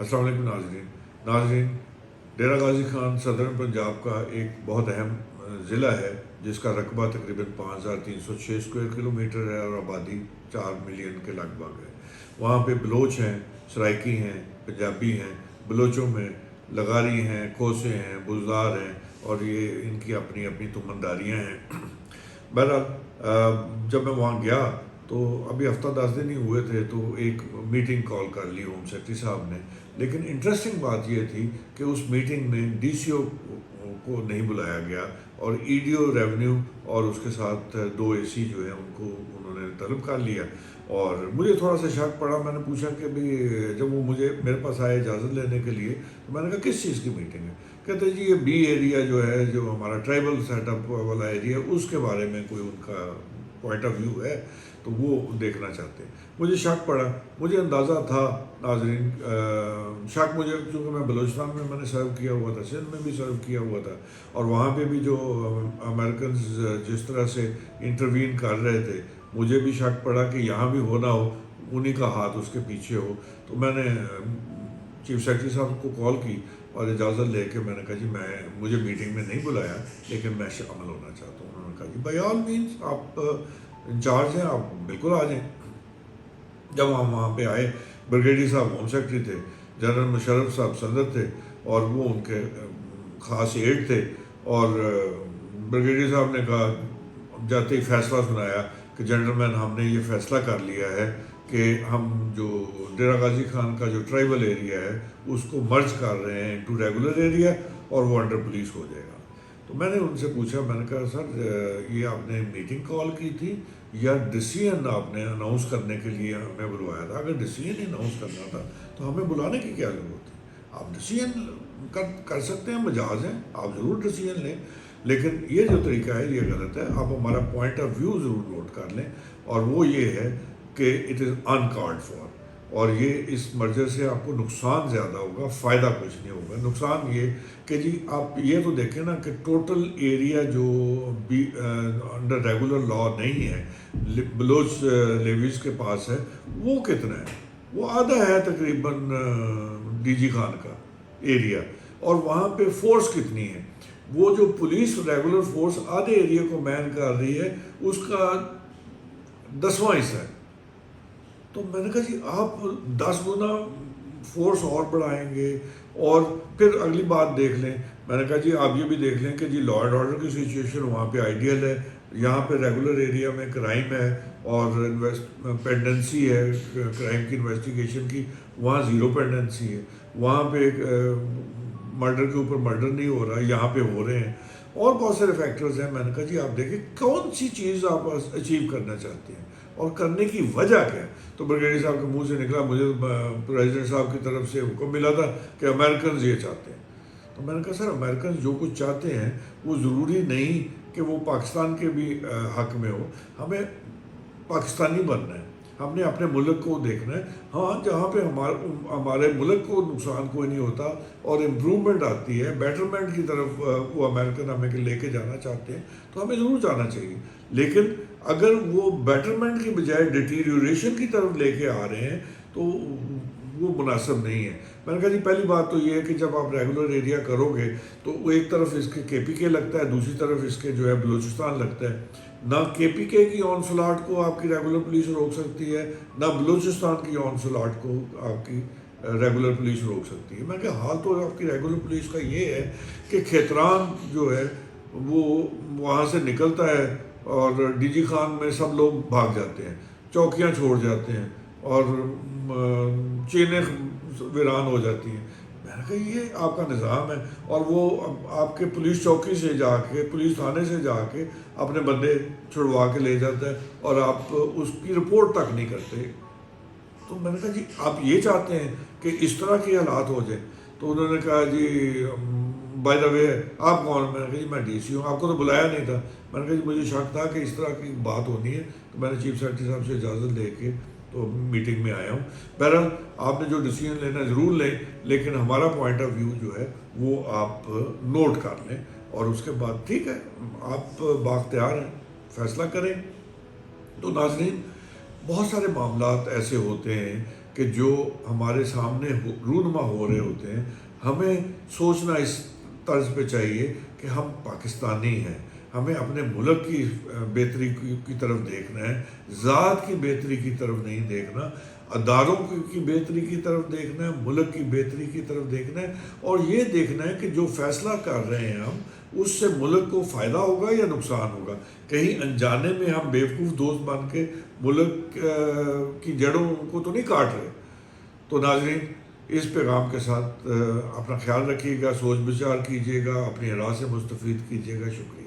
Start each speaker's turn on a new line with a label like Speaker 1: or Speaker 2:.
Speaker 1: अस्सलाम वालेकुम नाजरीन, डेरा गाजी खान सदरन पंजाब का एक बहुत अहम ज़िला है जिसका रकबा तकरीबन 5306 स्क्वायर किलोमीटर है और आबादी 4 मिलियन के लगभग है। वहाँ पे बलोच हैं, सराइकी हैं, पंजाबी हैं। बलोचों में लगारी हैं, खोसे हैं, बुज़दार हैं और ये इनकी अपनी अपनी तुमंदारियाँ हैं। बहरहाल जब मैं वहाँ गया तो अभी हफ्ता 10 दिन ही हुए थे, तो एक मीटिंग कॉल कर ली होम सेक्रेटरी साहब ने। लेकिन इंटरेस्टिंग बात यह थी कि उस मीटिंग में डीसीओ को नहीं बुलाया गया और ईडीओ रेवेन्यू और उसके साथ 2 एसी जो है उनको उन्होंने तलब कर लिया। और मुझे थोड़ा सा शक पड़ा। मैंने पूछा कि भाई, जब वो मेरे पास आए इजाज़त लेने के लिए, तो मैंने कहा किस चीज़ की मीटिंग है? कहते जी ये बी एरिया जो है, जो हमारा ट्राइबल सेटअप वाला एरिया, उसके बारे में कोई उनका पॉइंट ऑफ व्यू है, तो वो देखना चाहते हैं। मुझे शक पड़ा। मुझे अंदाज़ा था नाजरीन, शक मुझे, क्योंकि मैं बलूचिस्तान में मैंने सर्व किया हुआ था, सिंध में भी सर्व किया हुआ था, और वहाँ पे भी जो अमेरिकन जिस तरह से इंटरवीन कर रहे थे, मुझे भी शक पड़ा कि यहाँ भी हो ना हो उन्हीं का हाथ उसके पीछे हो। तो मैंने चीफ सेक्रेटरी साहब को कॉल की और इजाज़त लेके मैंने कहा जी मुझे मीटिंग में नहीं बुलाया, लेकिन मैं शामिल होना चाहता हूँ। उन्होंने कहा जी बाय ऑल मीन्स आप इंचार्ज हैं, आप बिल्कुल आ जाएं। जब हम वहाँ पे आए, ब्रिगेडियर साहब होम सेक्रेटरी थे, जनरल मुशर्रफ साहब सदर थे और वो उनके ख़ास एड थे। और ब्रिगेडियर साहब ने कहा, जाते ही फैसला सुनाया कि जेंटलमैन, हमने ये फ़ैसला कर लिया है कि हम जो डेरा गाजी खान का जो ट्राइबल एरिया है उसको मर्ज कर रहे हैं इनटू रेगुलर एरिया और वो अंडर पुलिस हो जाएगा। तो मैंने उनसे पूछा, मैंने कहा सर ये आपने मीटिंग कॉल की थी या डिसीजन आपने अनाउंस करने के लिए हमें बुलवाया था? अगर डिसीजन ही अनाउंस करना था तो हमें बुलाने की क्या ज़रूरत है? आप डिसीजन कर सकते हैं, मजाज हैं, आप ज़रूर डिसीजन लें, लेकिन ये जो तरीका है ये गलत है। आप हमारा पॉइंट ऑफ व्यू ज़रूर नोट कर लें, और वो ये है कि इट इज़ अनकॉल्ड फॉर, और ये इस मर्जर से आपको नुकसान ज़्यादा होगा, फ़ायदा कुछ नहीं होगा। नुकसान ये कि जी आप ये तो देखें ना कि टोटल एरिया जो भी अंडर रेगुलर लॉ नहीं है, बलोच लेवीज के पास है, वो कितना है? वो आधा है तकरीबन डीजी खान का एरिया। और वहाँ पे फोर्स कितनी है? वो जो पुलिस रेगुलर फोर्स आधे एरिया को मैन कर रही है, उसका 10वां हिस्सा है। तो मैंने कहा जी आप 10 गुना फोर्स और बढ़ाएंगे, और फिर अगली बात देख लें। मैंने कहा जी आप ये भी देख लें कि जी लॉ एंड ऑर्डर की सिचुएशन वहाँ पे आइडियल है, यहाँ पे रेगुलर एरिया में क्राइम है और पेंडेंसी है क्राइम की इन्वेस्टिगेशन की, वहाँ ज़ीरो पेंडेंसी है। वहाँ पे मर्डर के ऊपर मर्डर नहीं हो रहा, यहाँ पे हो रहे हैं, और बहुत सारे फैक्टर्स हैं। मैंने कहा जी आप देखिए कौन सी चीज़ आप अचीव करना चाहते हैं और करने की वजह क्या है? तो ब्रिगेडियर साहब के मुंह से निकला, मुझे प्रेसिडेंट साहब की तरफ से हुक्म मिला था कि अमेरिकन ये चाहते हैं। तो मैंने कहा सर अमेरिकन जो कुछ चाहते हैं वो ज़रूरी नहीं कि वो पाकिस्तान के भी हक में हो। हमें पाकिस्तानी बनना है, हमने अपने मुल्क को देखना है। हाँ, जहाँ पे हमारे मुल्क को नुकसान कोई नहीं होता और इम्प्रूवमेंट आती है, बेटरमेंट की तरफ वो अमेरिकन हमें लेके जाना चाहते हैं, तो हमें ज़रूर जाना चाहिए। लेकिन अगर वो बेटरमेंट की बजाय डिटीरियोरेशन की तरफ लेके आ रहे हैं तो वो मुनासिब नहीं है। मैंने कहा जी पहली बात तो ये है कि जब आप रेगुलर एरिया करोगे तो वो एक तरफ इसके केपीके लगता है, दूसरी तरफ इसके जो है बलूचिस्तान लगता है। ना केपीके की ऑनसलाट को आपकी रेगुलर पुलिस रोक सकती है, ना बलूचिस्तान की ऑनसलाट को आपकी रेगुलर पुलिस रोक सकती है। मैंने कहा हाल तो आपकी रेगुलर पुलिस का ये है कि खेतरान जो है वो वहाँ से निकलता है और डीजी खान में सब लोग भाग जाते हैं, चौकियाँ छोड़ जाते हैं और चेनें वीरान हो जाती हैं। मैंने कहा ये आपका निज़ाम है, और वो आपके पुलिस चौकी से जाके, पुलिस थाने से जाके अपने बंदे छुड़वा के ले जाता है और आप उसकी रिपोर्ट तक नहीं करते। तो मैंने कहा जी आप ये चाहते हैं कि इस तरह के हालात हो जाए? तो उन्होंने कहा जी बाय द वे आप कौन? मैंने कहा जी मैं डीसी हूँ, आपको तो बुलाया नहीं था। मैंने कहा जी मुझे शक था कि इस तरह की बात होनी है, तो मैंने चीफ सेक्रेटरी साहब से इजाज़त लेके तो मीटिंग में आया हूँ। बहरहाल आपने जो डिसीजन लेना ज़रूर लें, लेकिन हमारा पॉइंट ऑफ व्यू जो है वो आप नोट कर लें, और उसके बाद ठीक है आप बाख्तियार हैं, फैसला करें। तो नाज़रीन बहुत सारे मामलात ऐसे होते हैं کہ جو ہمارے سامنے رونما ہو رہے ہوتے ہیں، ہمیں سوچنا اس طرز پہ چاہیے کہ ہم پاکستانی ہیں، ہمیں اپنے ملک کی بہتری کی طرف دیکھنا ہے، ذات کی بہتری کی طرف نہیں دیکھنا، اداروں کی بہتری کی طرف دیکھنا ہے، ملک کی بہتری کی طرف دیکھنا ہے، اور یہ دیکھنا ہے کہ جو فیصلہ کر رہے ہیں ہم، اس سے ملک کو فائدہ ہوگا یا نقصان ہوگا۔ کہیں انجانے میں ہم بیوقوف دوست بن کے ملک کی جڑوں کو تو نہیں کاٹ رہے۔ تو ناظرین، اس پیغام کے ساتھ اپنا خیال رکھیے گا، سوچ بچار کیجیے گا، اپنی راہ سے مستفید کیجیے گا۔ شکریہ۔